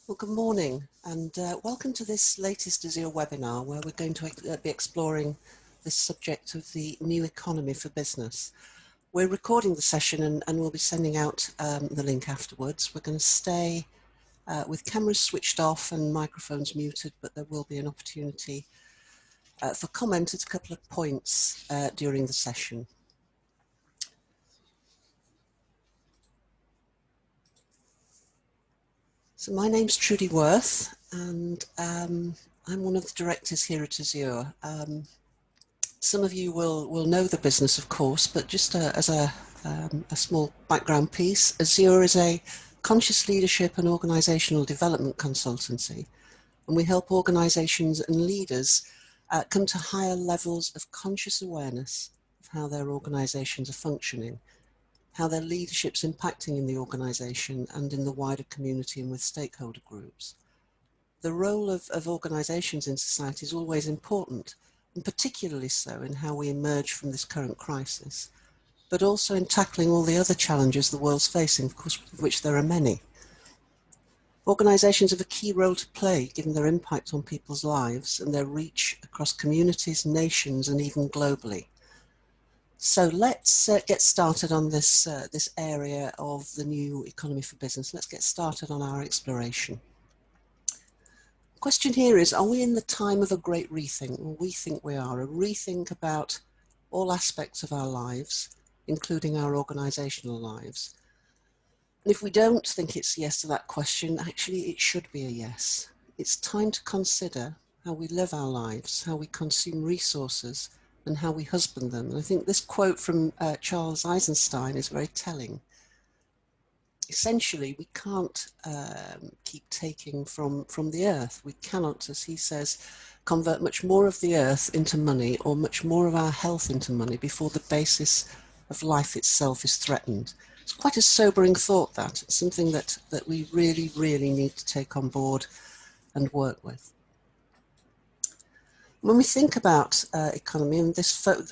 Well, good morning and welcome to this latest Azure webinar where we're going to be exploring this subject of the new economy for business. We're recording the session and we'll be sending out the link afterwards. We're going to stay with cameras switched off and microphones muted, but there will be an opportunity for comment at a couple of points during the session. So my name's Trudy Worth and I'm one of the directors here at Azure. Some of you will know the business, of course, but just as a small background piece, Azure is a conscious leadership and organizational development consultancy, and we help organizations and leaders come to higher levels of conscious awareness of how their organizations are functioning, how their leadership's impacting in the organization and in the wider community and with stakeholder groups. The role of organizations in society is always important, and particularly so in how we emerge from this current crisis, but also in tackling all the other challenges the world's facing, of course, of which there are many. Organizations have a key role to play given their impact on people's lives and their reach across communities, nations, and even globally. So let's get started on this, this area of the new economy for business. Let's get started on our exploration. The question here is, are we in the time of a great rethink? Well, we think we are. A rethink about all aspects of our lives, including our organizational lives. And if we don't think it's yes to that question, actually it should be a yes. It's time to consider how we live our lives, how we consume resources, and how we husband them. And I think this quote from Charles Eisenstein is very telling. Essentially, we can't keep taking from the earth. We cannot, as he says, convert much more of the earth into money or much more of our health into money before the basis of life itself is threatened. It's quite a sobering thought, that. It's something that we really, really need to take on board and work with. When we think about economy, and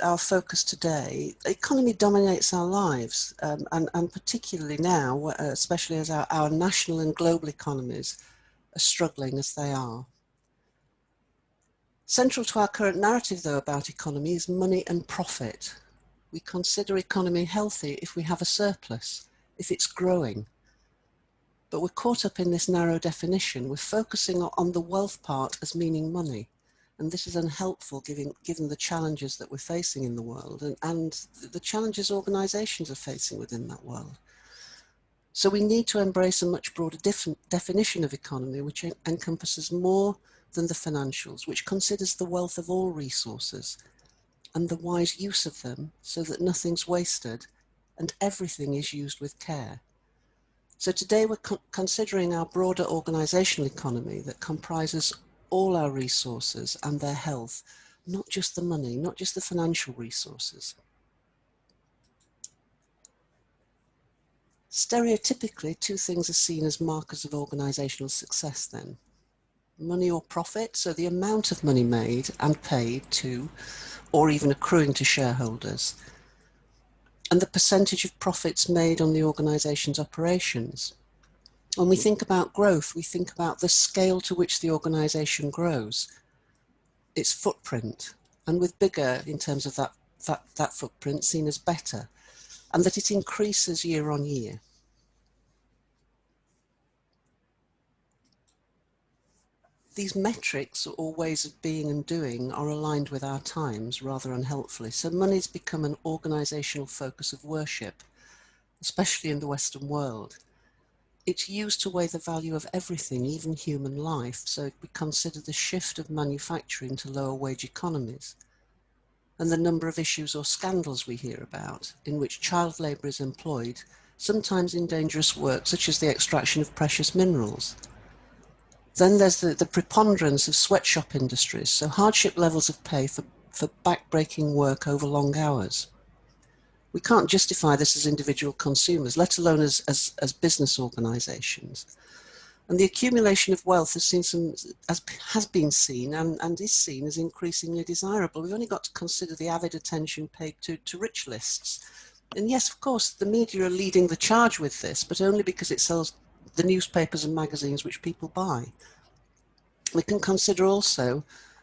our focus today, economy dominates our lives, and particularly now, especially as our national and global economies are struggling as they are. Central to our current narrative, though, about economy is money and profit. We consider economy healthy if we have a surplus, if it's growing. But we're caught up in this narrow definition. We're focusing on the wealth part as meaning money. And this is unhelpful given the challenges that we're facing in the world and the challenges organizations are facing within that world. So we need to embrace a much broader definition of economy, which encompasses more than the financials, which considers the wealth of all resources and the wise use of them so that nothing's wasted and everything is used with care. So today we're considering our broader organizational economy that comprises all our resources and their health, not just the money, not just the financial resources. Stereotypically, two things are seen as markers of organizational success then. Money or profit, so the amount of money made and paid to, or even accruing to shareholders, and the percentage of profits made on the organization's operations. When we think about growth, we think about the scale to which the organization grows, its footprint, and with bigger in terms of that footprint seen as better, and that it increases year on year. These metrics or ways of being and doing are aligned with our times rather unhelpfully. So money's become an organizational focus of worship, especially in the Western world. It's used to weigh the value of everything, even human life, so we consider the shift of manufacturing to lower wage economies, and the number of issues or scandals we hear about, in which child labour is employed, sometimes in dangerous work, such as the extraction of precious minerals. Then there's the preponderance of sweatshop industries, so hardship levels of pay for back-breaking work over long hours. We can't justify this as individual consumers, let alone as business organisations. And the accumulation of wealth has been seen and is seen as increasingly desirable. We've only got to consider the avid attention paid to rich lists. And yes, of course, the media are leading the charge with this, but only because it sells the newspapers and magazines which people buy. We can consider also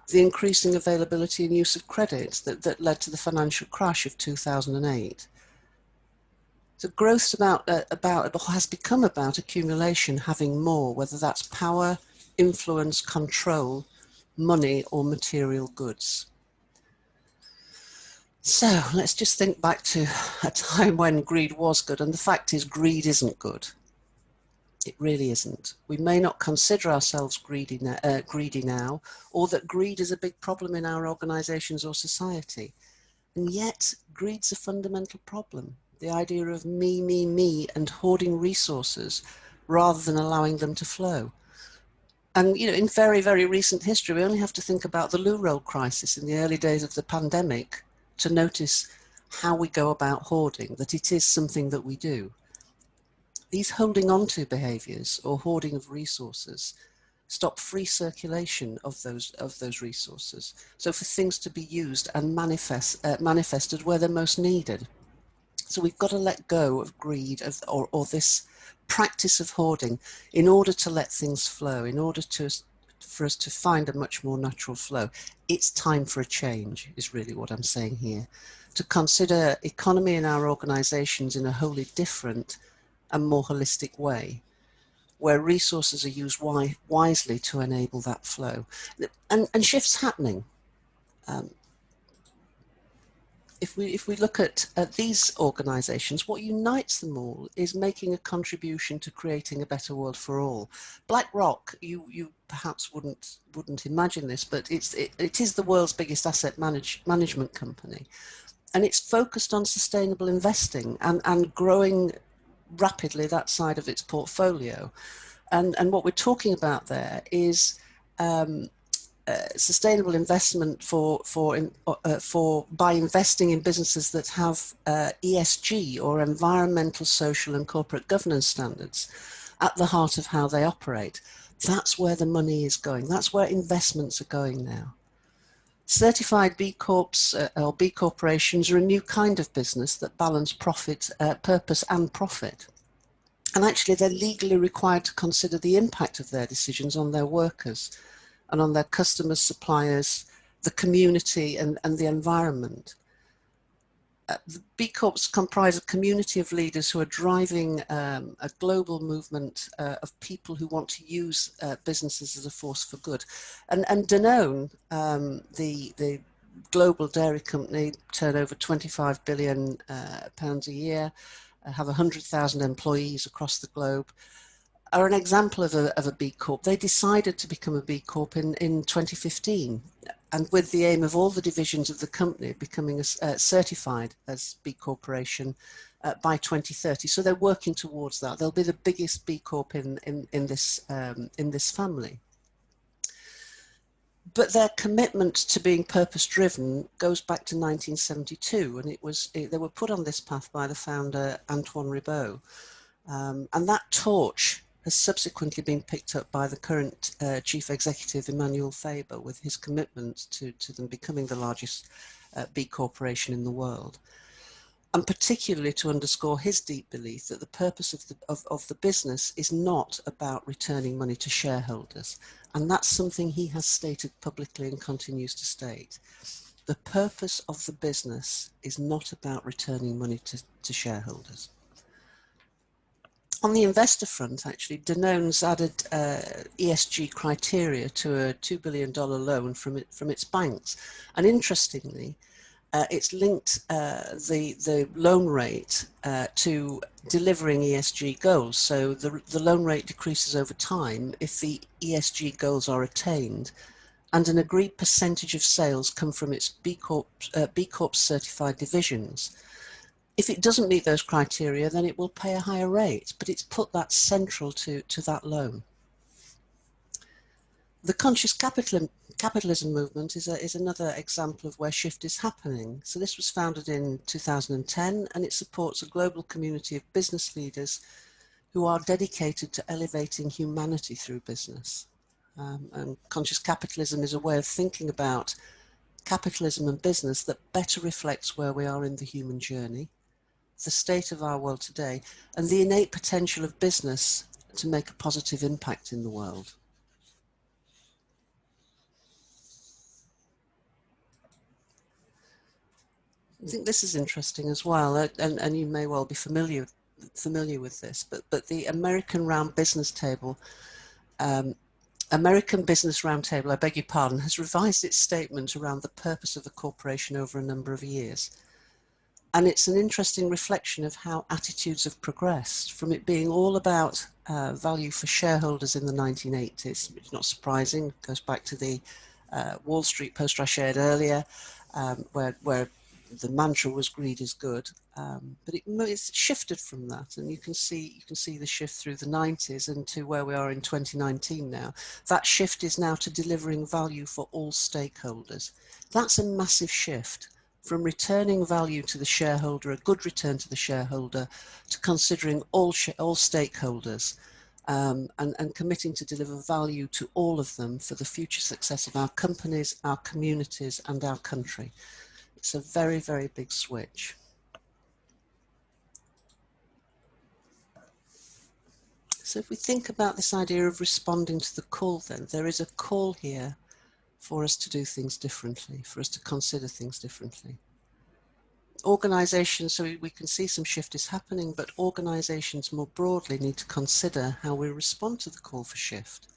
the increasing availability and use of credit that led to the financial crash of 2008. So growth has become about accumulation, having more, whether that's power, influence, control, money, or material goods. So let's just think back to a time when greed was good, and the fact is greed isn't good. It really isn't. We may not consider ourselves greedy now, or that greed is a big problem in our organisations or society. And yet, greed's a fundamental problem. The idea of me, and hoarding resources rather than allowing them to flow. And in very, very recent history, we only have to think about the loo roll crisis in the early days of the pandemic to notice how we go about hoarding, that it is something that we do. These holding on to behaviours or hoarding of resources stop free circulation of those resources. So for things to be used and manifested where they're most needed. So we've got to let go of greed or this practice of hoarding in order to let things flow, in order for us to find a much more natural flow. It's time for a change, is really what I'm saying here. To consider economy in our organisations in a wholly different and more holistic way, where resources are used wisely to enable that flow. And shifts happening. If we look at these organisations, what unites them all is making a contribution to creating a better world for all. BlackRock, you perhaps wouldn't imagine this, but it is the world's biggest asset management company, and it's focused on sustainable investing and growing rapidly that side of its portfolio. And what we're talking about there is sustainable investment by investing in businesses that have ESG or environmental, social and corporate governance standards at the heart of how they operate. That's where the money is going. That's where investments are going now. Certified B Corps or B corporations are a new kind of business that balance purpose and profit. And actually they're legally required to consider the impact of their decisions on their workers and on their customers, suppliers, the community and the environment. The B Corps comprise a community of leaders who are driving a global movement of people who want to use businesses as a force for good. And Danone, the global dairy company, turn over £25 billion a year, have 100,000 employees across the globe, are an example of a B Corp. They decided to become a B Corp in 2015, and with the aim of all the divisions of the company becoming certified as B Corporation by 2030. So they're working towards that. They'll be the biggest B Corp in this family. But their commitment to being purpose-driven goes back to 1972, and they were put on this path by the founder Antoine Ribaud, and that torch has subsequently been picked up by the current chief executive, Emmanuel Faber, with his commitment to them becoming the largest B corporation in the world. And particularly to underscore his deep belief that the purpose of the business is not about returning money to shareholders. And that's something he has stated publicly and continues to state. The purpose of the business is not about returning money to shareholders. On the investor front, actually, Danone's added ESG criteria to a $2 billion loan from its banks. And interestingly, it's linked the loan rate to delivering ESG goals. So the loan rate decreases over time if the ESG goals are attained, and an agreed percentage of sales come from its B Corp certified divisions. If it doesn't meet those criteria, then it will pay a higher rate, but it's put that central to that loan. The conscious capitalism movement is another example of where shift is happening. So this was founded in 2010, and it supports a global community of business leaders who are dedicated to elevating humanity through business. And conscious capitalism is a way of thinking about capitalism and business that better reflects where we are in the human journey, the state of our world today, and the innate potential of business to make a positive impact in the world. I think this is interesting as well, and you may well be familiar with this, but the American Business Roundtable, I beg your pardon, has revised its statement around the purpose of the corporation over a number of years. And it's an interesting reflection of how attitudes have progressed from it being all about value for shareholders in the 1980s. It's not surprising, it goes back to the Wall Street poster I shared earlier, where the mantra was greed is good, but it's shifted from that, and you can see the shift through the 90s and to where we are in 2019 now. That shift is now to delivering value for all stakeholders. That's a massive shift from returning value to the shareholder, a good return to the shareholder, to considering all stakeholders and committing to deliver value to all of them for the future success of our companies, our communities, and our country. It's a very, very big switch. So if we think about this idea of responding to the call, then there is a call here for us to do things differently, for us to consider things differently. Organisations, so we can see some shift is happening, but organisations more broadly need to consider how we respond to the call for shift.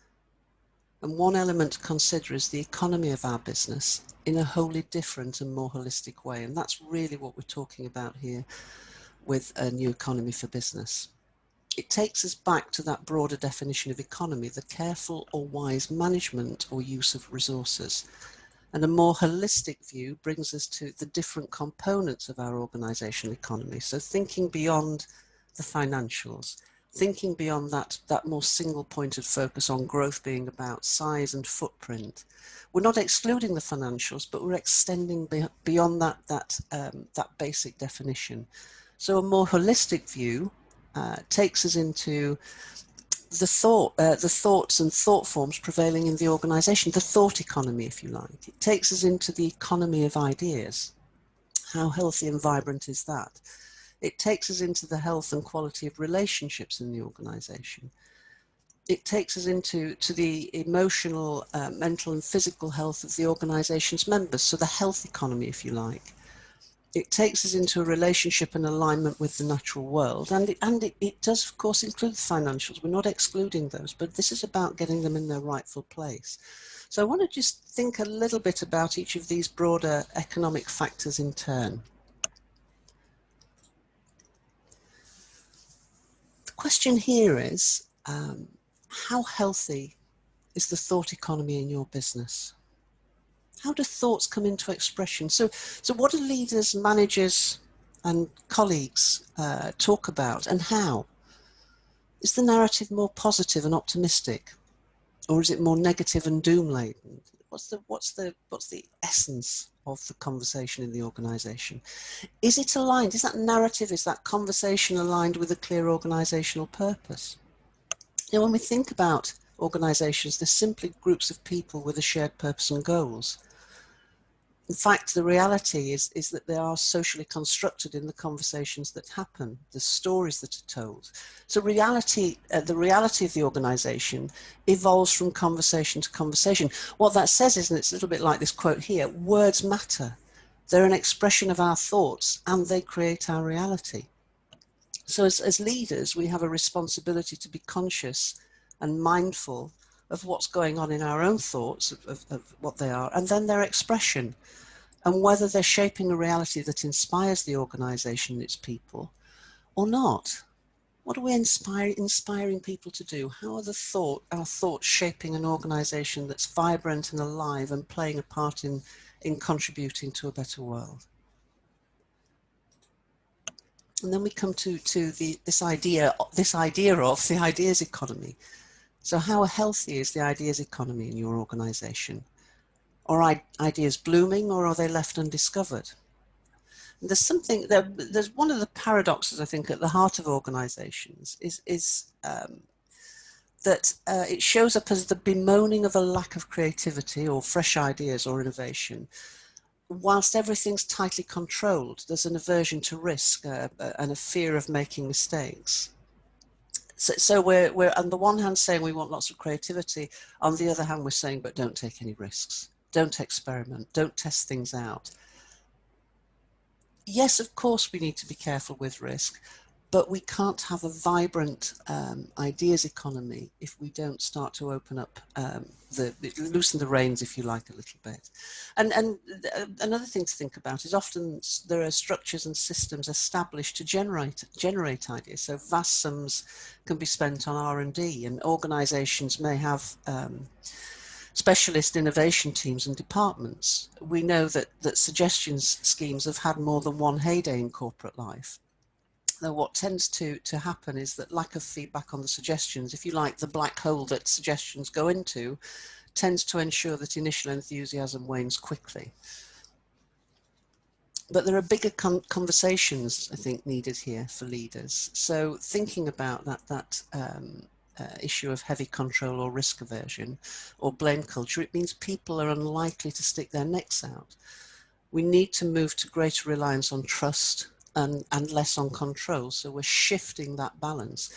And one element to consider is the economy of our business in a wholly different and more holistic way. And that's really what we're talking about here with a new economy for business. It takes us back to that broader definition of economy, the careful or wise management or use of resources. And a more holistic view brings us to the different components of our organisational economy. So thinking beyond the financials, thinking beyond that more single-pointed focus on growth being about size and footprint. We're not excluding the financials, but we're extending beyond that basic definition. So a more holistic view takes us into the thoughts and thought forms prevailing in the organisation, the thought economy, if you like. It takes us into the economy of ideas. How healthy and vibrant is that? It takes us into the health and quality of relationships in the organisation. It takes us into the emotional, mental and physical health of the organisation's members, so the health economy, if you like. It takes us into a relationship and alignment with the natural world, and it does, of course, include the financials. We're not excluding those, but this is about getting them in their rightful place. So I want to just think a little bit about each of these broader economic factors in turn. The question here is, how healthy is the thought economy in your business? How do thoughts come into expression? So what do leaders, managers, and colleagues talk about, and how? Is the narrative more positive and optimistic, or is it more negative and doom-laden? What's the essence of the conversation in the organisation? Is it aligned? Is that narrative, is that conversation aligned with a clear organisational purpose? You know, when we think about organisations, they're simply groups of people with a shared purpose and goals. In fact, the reality is that they are socially constructed in the conversations that happen, the stories that are told. So the reality of the organisation evolves from conversation to conversation. What that says is, and it's a little bit like this quote here, words matter. They're an expression of our thoughts and they create our reality. So as leaders, we have a responsibility to be conscious and mindful of what's going on in our own thoughts, of what they are, and then their expression, and whether they're shaping a reality that inspires the organisation and its people or not. What are we inspiring people to do? How are our thoughts shaping an organisation that's vibrant and alive and playing a part in contributing to a better world? And then we come to this idea of the ideas economy. So how healthy is the ideas economy in your organisation? Are ideas blooming, or are they left undiscovered? And there's one of the paradoxes, I think, at the heart of organisations is that it shows up as the bemoaning of a lack of creativity or fresh ideas or innovation. Whilst everything's tightly controlled, there's an aversion to risk and a fear of making mistakes. So we're on the one hand saying we want lots of creativity, on the other hand we're saying, but don't take any risks, don't experiment, don't test things out. Yes, of course we need to be careful with risk, but we can't have a vibrant ideas economy if we don't start to open up, loosen the reins, if you like, a little bit. And another thing to think about is often there are structures and systems established to generate ideas. So vast sums can be spent on R&D, and organisations may have specialist innovation teams and departments. We know that suggestions schemes have had more than one heyday in corporate life. Though what tends to happen is that lack of feedback on the suggestions, if you like, the black hole that suggestions go into, tends to ensure that initial enthusiasm wanes quickly. But there are bigger conversations, I think, needed here for leaders. So thinking about that issue of heavy control or risk aversion or blame culture, it means people are unlikely to stick their necks out. We need to move to greater reliance on trust and less on control. So we're shifting that balance.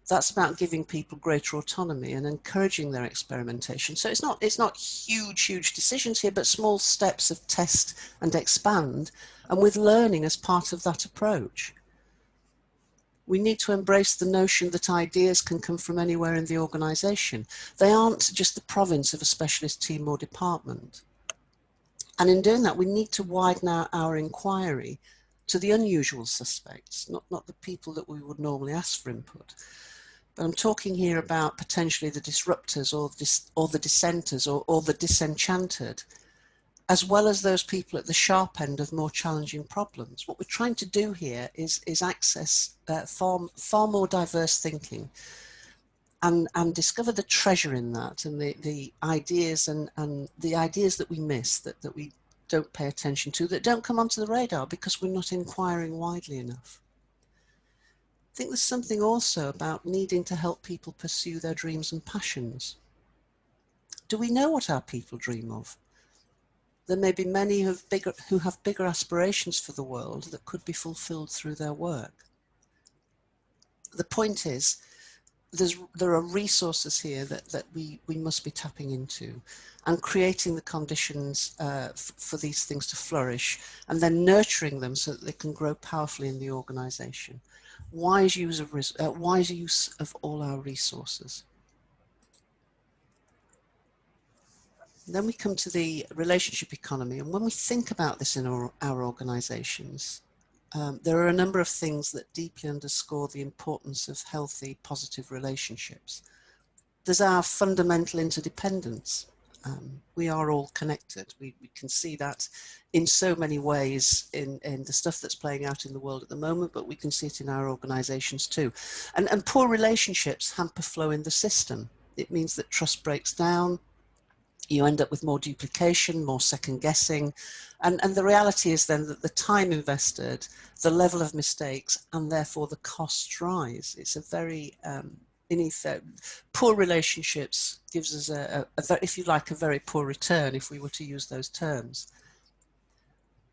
That's about giving people greater autonomy and encouraging their experimentation. So it's not huge decisions here, but small steps of test and expand, and with learning as part of that approach. We need to embrace the notion that ideas can come from anywhere in the organization. They aren't just the province of a specialist team or department. And in doing that, we need to widen our inquiry to the unusual suspects, not the people that we would normally ask for input. But I'm talking here about potentially the disruptors or the dissenters or the disenchanted, as well as those people at the sharp end of more challenging problems. What we're trying to do here is access far more diverse thinking and discover the treasure in that, and the ideas and the ideas that we miss, that we don't pay attention to, that don't come onto the radar because we're not inquiring widely enough. I think there's something also about needing to help people pursue their dreams and passions. Do we know what our people dream of? There may be many who have bigger aspirations for the world that could be fulfilled through their work. The point is, there are resources here that we must be tapping into and creating the conditions for these things to flourish, and then nurturing them so that they can grow powerfully in the organization. Wise use of all our resources. Then we come to the relationship economy, and when we think about this in our organizations, there are a number of things that deeply underscore the importance of healthy, positive relationships. There's our fundamental interdependence. We are all connected. We can see that in so many ways in the stuff that's playing out in the world at the moment, but we can see it in our organizations too. And poor relationships hamper flow in the system. It means that trust breaks down. You end up with more duplication, more second guessing. And the reality is then that the time invested, the level of mistakes, and therefore the costs rise. It's a very, poor relationships gives us if you like, a very poor return, if we were to use those terms.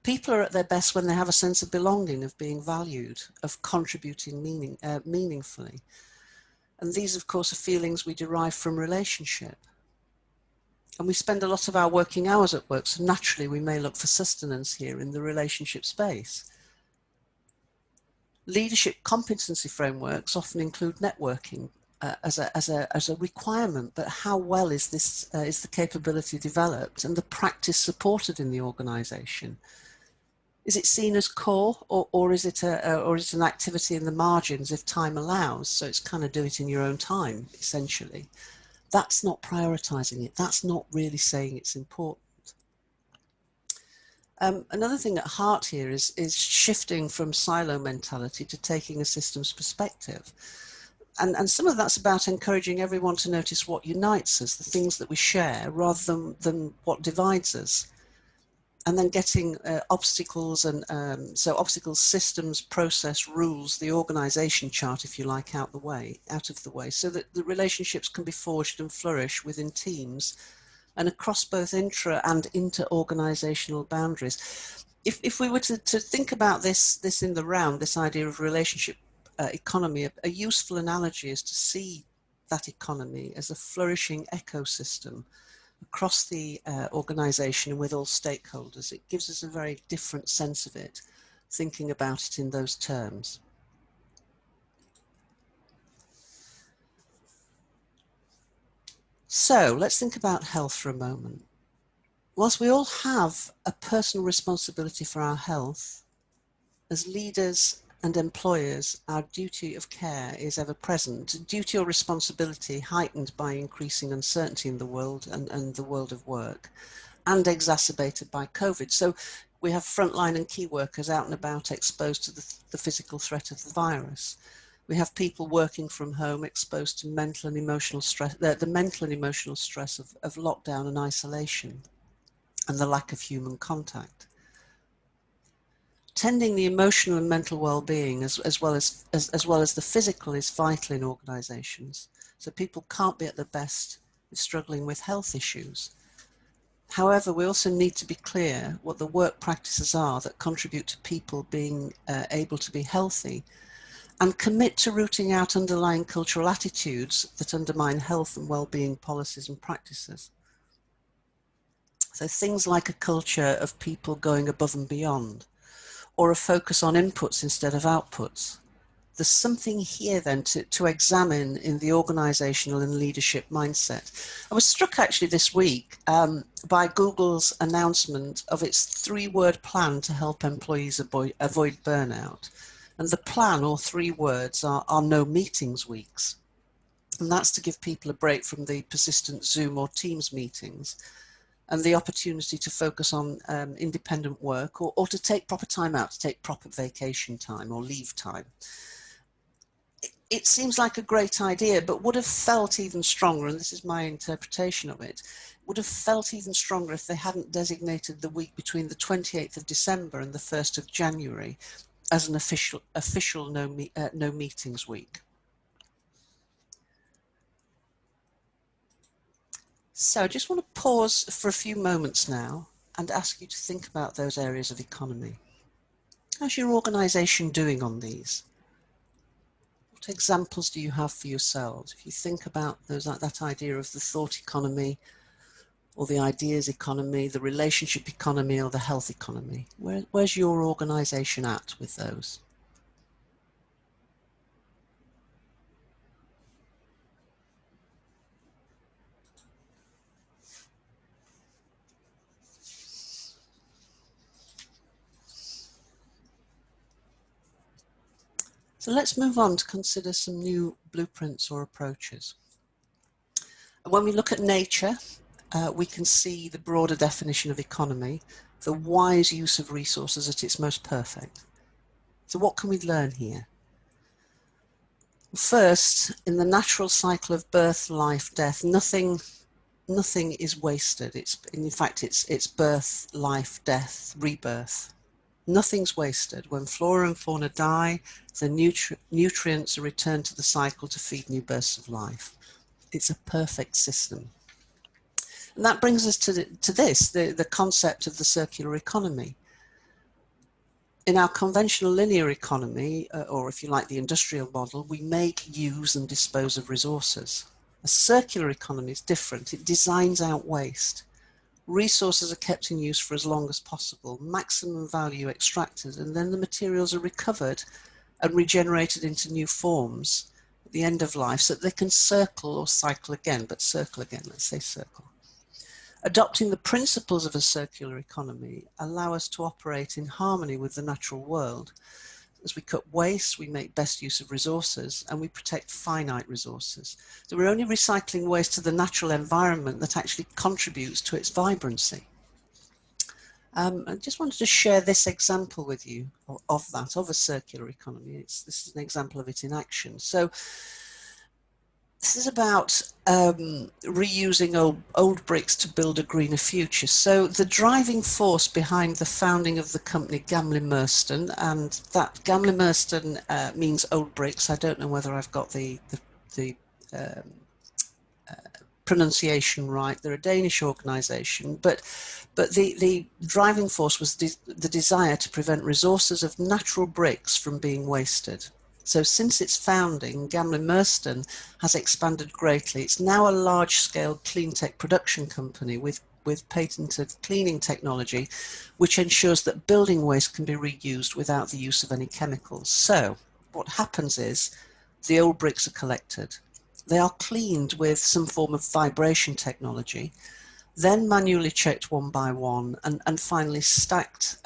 People are at their best when they have a sense of belonging, of being valued, of contributing meaningfully. And these, of course, are feelings we derive from relationship. And we spend a lot of our working hours at work, so naturally we may look for sustenance here in the relationship space. Leadership competency frameworks often include networking as a requirement, but how well is the capability developed and the practice supported in the organisation? Is it seen as core, or is it an activity in the margins if time allows? So it's kind of do it in your own time, essentially. That's not prioritising it. That's not really saying it's important. Another thing at heart here is shifting from silo mentality to taking a systems perspective. And some of that's about encouraging everyone to notice what unites us, the things that we share, rather than what divides us. And then getting obstacles obstacles, systems, process, rules, the organization chart, if you like, out of the way, so that the relationships can be forged and flourish within teams and across both intra and inter-organizational boundaries. If we were to think about this in the round, this idea of relationship economy, a useful analogy is to see that economy as a flourishing ecosystem across the organization and with all stakeholders. It gives us a very different sense of it, thinking about it in those terms. So let's think about health for a moment. Whilst we all have a personal responsibility for our health, as leaders and employers, our duty of care is ever present. Duty or responsibility heightened by increasing uncertainty in the world and the world of work, and exacerbated by COVID. So we have frontline and key workers out and about exposed to the physical threat of the virus. We have people working from home exposed to mental and emotional stress, the mental and emotional stress of lockdown and isolation and the lack of human contact. Tending the emotional and mental well-being as well as the physical is vital in organisations. So people can't be at their best with struggling with health issues. However, we also need to be clear what the work practices are that contribute to people being able to be healthy, and commit to rooting out underlying cultural attitudes that undermine health and well-being policies and practices. So things like a culture of people going above and beyond, or a focus on inputs instead of outputs. There's something here then to examine in the organisational and leadership mindset. I was struck actually this week by Google's announcement of its 3-word plan to help employees avoid burnout. And the plan, or 3 words, are no meetings weeks. And that's to give people a break from the persistent Zoom or Teams meetings, and the opportunity to focus on independent work, or to take proper time out, to take proper vacation time or leave time. It seems like a great idea, but would have felt even stronger, and this is my interpretation of it, would have felt even stronger if they hadn't designated the week between the 28th of December and the 1st of January as an official no meetings week. So I just want to pause for a few moments now and ask you to think about those areas of economy. How's your organisation doing on these? What examples do you have for yourselves? If you think about that idea of the thought economy, or the ideas economy, the relationship economy, or the health economy, where's your organisation at with those? So let's move on to consider some new blueprints or approaches. When we look at nature, we can see the broader definition of economy, the wise use of resources at its most perfect. So what can we learn here? First, in the natural cycle of birth, life, death, nothing is wasted. In fact, it's birth, life, death, rebirth. Nothing's wasted. When flora and fauna die, the nutrients are returned to the cycle to feed new bursts of life. It's a perfect system. And that brings us to the concept of the circular economy. In our conventional linear economy, or if you like the industrial model, we make, use and dispose of resources. A circular economy is different. It designs out waste. Resources are kept in use for as long as possible, maximum value extracted, and then the materials are recovered and regenerated into new forms at the end of life so that they can circle or cycle again, but circle again, let's say circle. Adopting the principles of a circular economy allow us to operate in harmony with the natural world. As we cut waste, we make best use of resources, and we protect finite resources. So we're only recycling waste to the natural environment that actually contributes to its vibrancy. I just wanted to share this example with you of a circular economy. This is an example of it in action. So this is about reusing old bricks to build a greener future. So the driving force behind the founding of the company Gamle Merston, and that Gamle Merston means old bricks. I don't know whether I've got the pronunciation right. They're a Danish organisation, but the driving force was the desire to prevent resources of natural bricks from being wasted. So since its founding, Gamlin Merston has expanded greatly. It's now a large-scale clean tech production company with patented cleaning technology, which ensures that building waste can be reused without the use of any chemicals. So what happens is the old bricks are collected. They are cleaned with some form of vibration technology, then manually checked one by one, and finally stacked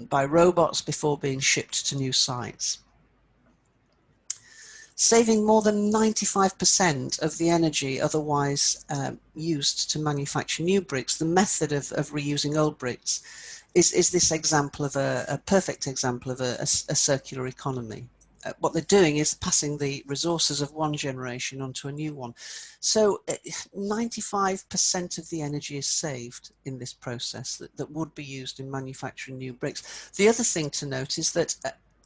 by robots before being shipped to new sites. Saving more than 95% of the energy otherwise used to manufacture new bricks. The method of reusing old bricks is this example of a perfect example of a circular economy. What they're doing is passing the resources of one generation onto a new one. So 95% of the energy is saved in this process that would be used in manufacturing new bricks. The other thing to note is that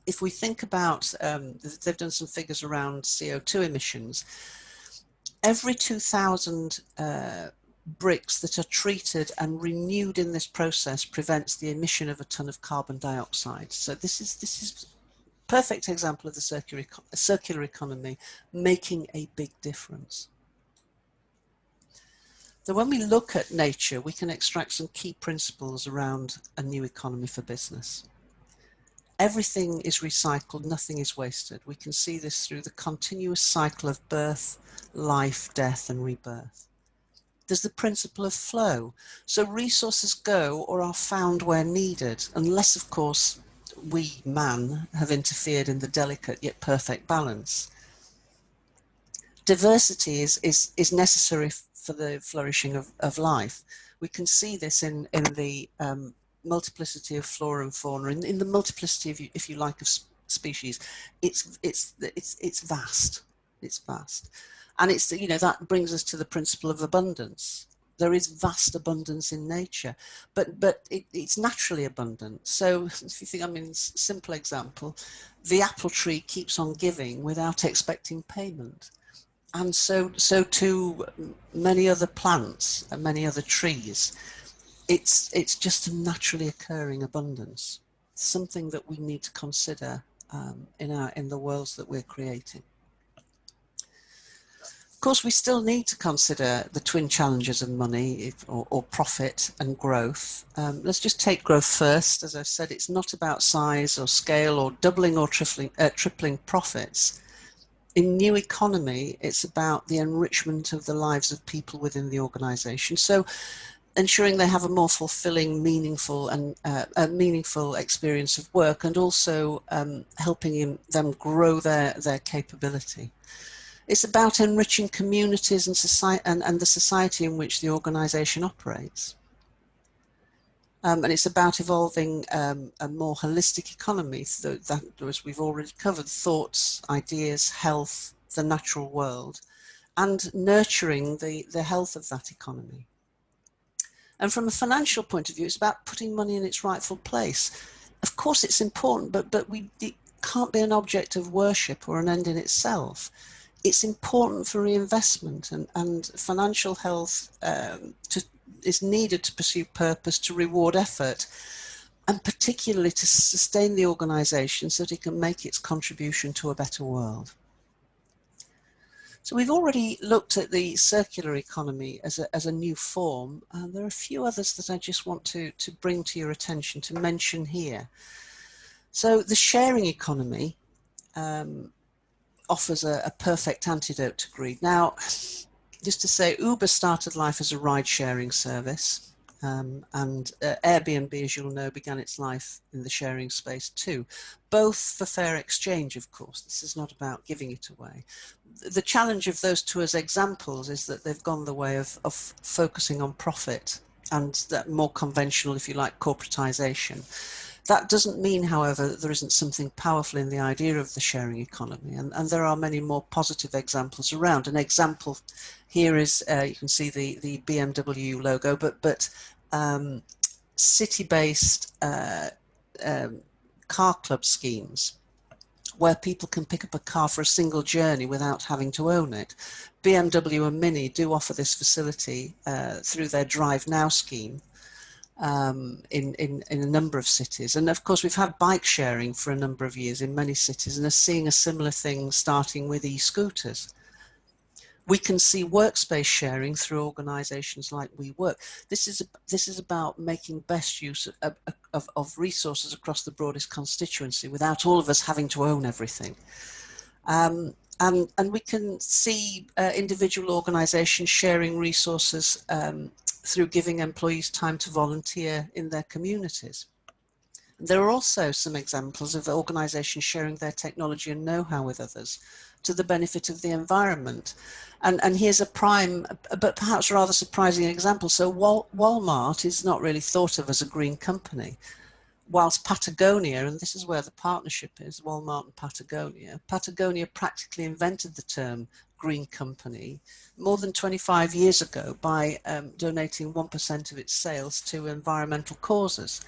if we think about, they've done some figures around CO2 emissions, every 2,000 bricks that are treated and renewed in this process prevents the emission of a ton of carbon dioxide. So this is perfect example of the circular economy making a big difference. So when we look at nature, we can extract some key principles around a new economy for business. Everything is recycled, nothing is wasted. We can see this through the continuous cycle of birth, life, death, and rebirth. There's the principle of flow. So resources go or are found where needed, unless, of course, we, man, have interfered in the delicate yet perfect balance. Diversity is necessary for the flourishing of life. We can see this in the multiplicity of flora and fauna, in the multiplicity of, if you like, of species. It's vast. It's vast, and it's, you know, that brings us to the principle of abundance. There is vast abundance in nature, but it's naturally abundant. So if you think, I mean, simple example, the apple tree keeps on giving without expecting payment. And so too many other plants and many other trees. It's just a naturally occurring abundance, something that we need to consider in the worlds that we're creating. Of course, we still need to consider the twin challenges of money or profit and growth. Let's just take growth first. As I've said, it's not about size or scale or doubling or tripling profits. In new economy, it's about the enrichment of the lives of people within the organization. So ensuring they have a more fulfilling, meaningful and a meaningful experience of work, and also helping them grow their capability. It's about enriching communities and society and the society in which the organization operates. And it's about evolving a more holistic economy that, as we've already covered, thoughts, ideas, health, the natural world, and nurturing the health of that economy. And from a financial point of view, it's about putting money in its rightful place. Of course, it's important, but it can't be an object of worship or an end in itself. It's important for reinvestment, and financial health is needed to pursue purpose, to reward effort, and particularly to sustain the organisation so that it can make its contribution to a better world. So we've already looked at the circular economy as a new form, and there are a few others that I just want to bring to your attention, to mention here. So the sharing economy offers a perfect antidote to greed. Now, just to say, Uber started life as a ride-sharing service, and Airbnb, as you'll know, began its life in the sharing space too, both for fair exchange, of course. This is not about giving it away. The challenge of those two as examples is that they've gone the way of focusing on profit and that more conventional, if you like, corporatization. That doesn't mean, however, that there isn't something powerful in the idea of the sharing economy, and there are many more positive examples around. An example here is, you can see the BMW logo, but city-based car club schemes, where people can pick up a car for a single journey without having to own it. BMW and Mini do offer this facility through their Drive Now scheme. in a number of cities. And of course, we've had bike sharing for a number of years in many cities and are seeing a similar thing starting with e-scooters. We can see workspace sharing through organisations like WeWork. This is about making best use of resources across the broadest constituency without all of us having to own everything. And we can see individual organisations sharing resources through giving employees time to volunteer in their communities. There are also some examples of organisations sharing their technology and know-how with others to the benefit of the environment. And here's a prime, but perhaps rather surprising example. So Walmart is not really thought of as a green company, whilst Patagonia, and this is where the partnership is, Walmart and Patagonia, Patagonia practically invented the term green company more than 25 years ago by donating 1% of its sales to environmental causes.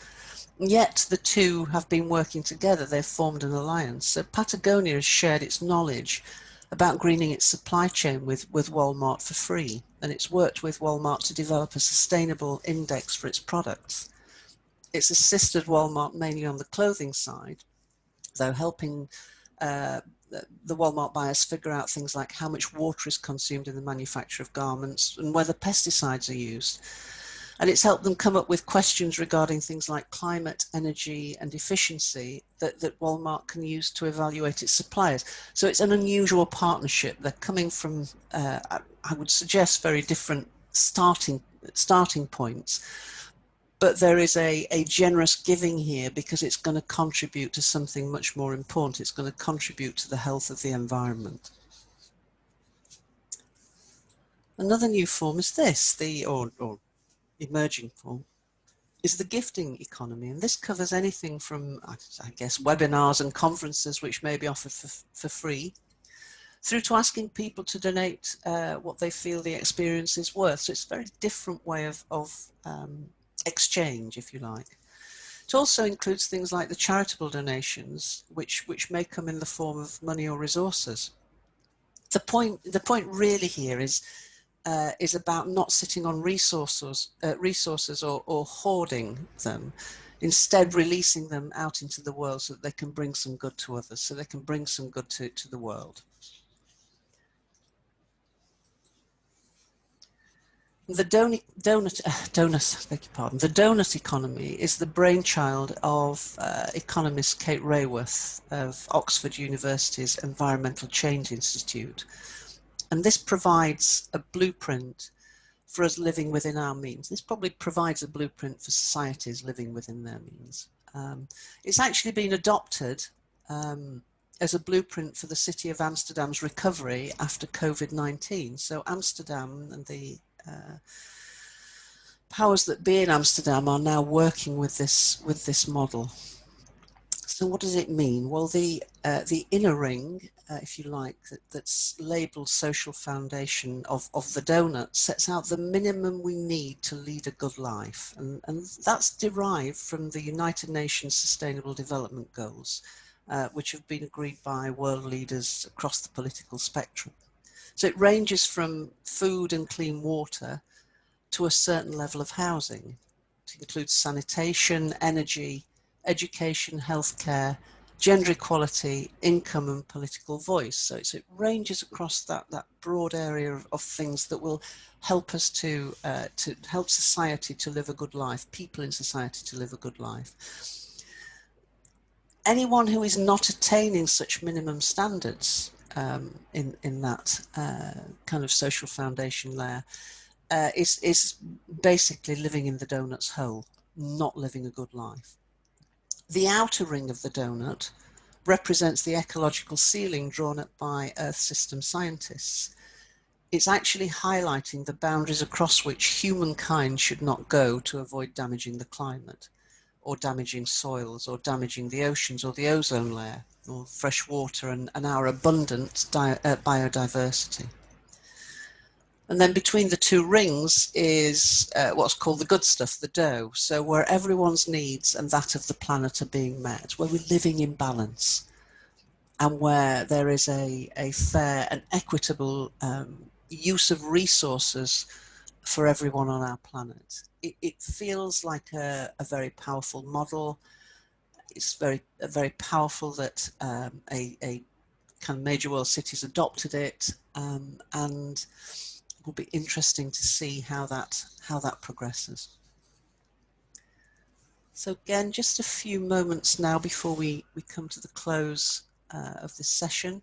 Yet the two have been working together. They've formed an alliance. So Patagonia has shared its knowledge about greening its supply chain with Walmart for free. And it's worked with Walmart to develop a sustainable index for its products. It's assisted Walmart mainly on the clothing side, though helping the Walmart buyers figure out things like how much water is consumed in the manufacture of garments and whether pesticides are used. And it's helped them come up with questions regarding things like climate, energy, and efficiency that Walmart can use to evaluate its suppliers. So it's an unusual partnership. They're coming from, I would suggest, very different starting points. But there is a generous giving here because it's going to contribute to something much more important. It's going to contribute to the health of the environment. Another new form is this, or emerging form, is the gifting economy. And this covers anything from, I guess, webinars and conferences which may be offered for free, through to asking people to donate what they feel the experience is worth. So it's a very different way of exchange, if you like. It also includes things like the charitable donations, which may come in the form of money or resources. The point really here is about not sitting on resources or hoarding them, instead releasing them out into the world so that they can bring some good to others, so they can bring some good to the world. The donut economy is the brainchild of economist Kate Raworth of Oxford University's Environmental Change Institute. And this provides a blueprint for us living within our means. This probably provides a blueprint for societies living within their means. It's actually been adopted as a blueprint for the city of Amsterdam's recovery after COVID-19. So Amsterdam and the powers that be in Amsterdam are now working with this model. So what does it mean? Well, the inner ring, if you like, that's labelled social foundation of the donut sets out the minimum we need to lead a good life. And that's derived from the United Nations Sustainable Development Goals, which have been agreed by world leaders across the political spectrum. So it ranges from food and clean water to a certain level of housing. It includes sanitation, energy, education, healthcare, gender equality, income and political voice. So it ranges across that broad area of things that will help us to help society to live a good life, people in society to live a good life. Anyone who is not attaining such minimum standards in that kind of social foundation layer is basically living in the donut's hole, not living a good life. The outer ring of the donut represents the ecological ceiling drawn up by Earth system scientists. It's actually highlighting the boundaries across which humankind should not go to avoid damaging the climate, or damaging soils, or damaging the oceans, or the ozone layer, or fresh water, and our abundant biodiversity. And then between the two rings is what's called the good stuff, the dough. So where everyone's needs and that of the planet are being met, where we're living in balance, and where there is a fair and equitable use of resources for everyone on our planet. It feels like a very powerful model. It's very powerful that a kind of major world cities adopted it, and it will be interesting to see how that progresses. So again, just a few moments now before we come to the close of this session,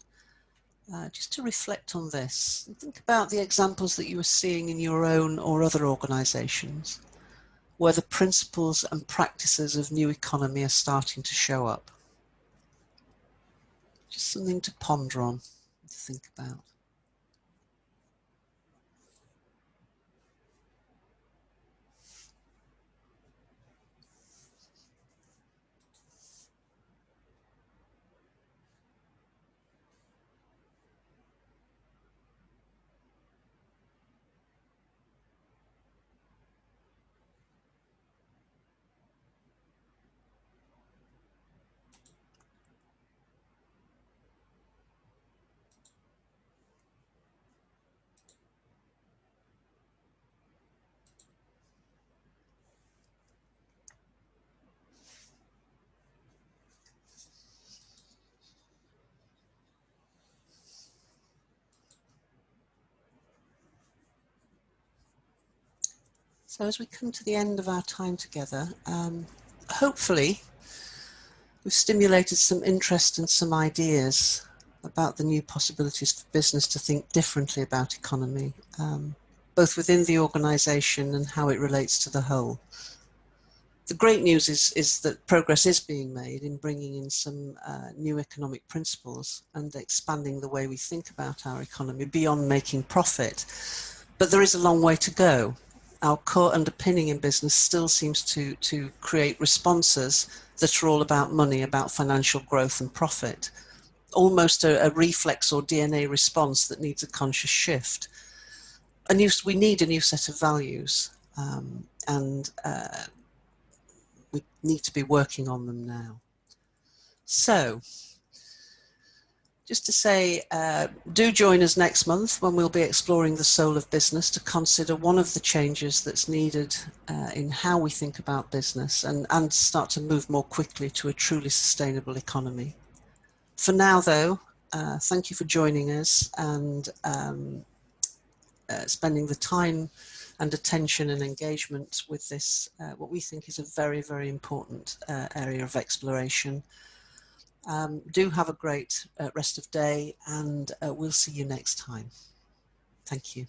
just to reflect on this and think about the examples that you are seeing in your own or other organisations, where the principles and practices of new economy are starting to show up. Just something to ponder on, to think about. So as we come to the end of our time together, hopefully we've stimulated some interest and some ideas about the new possibilities for business to think differently about economy, both within the organisation and how it relates to the whole. The great news is that progress is being made in bringing in some new economic principles and expanding the way we think about our economy beyond making profit. But there is a long way to go. Our core underpinning in business still seems to create responses that are all about money, about financial growth and profit. Almost a reflex or DNA response that needs a conscious shift. We need a new set of values, and we need to be working on them now. So, just to say, do join us next month when we'll be exploring the soul of business to consider one of the changes that's needed in how we think about business and start to move more quickly to a truly sustainable economy. For now, though, thank you for joining us and spending the time and attention and engagement with this, what we think is a very, very important area of exploration. Do have a great rest of day, and we'll see you next time. Thank you.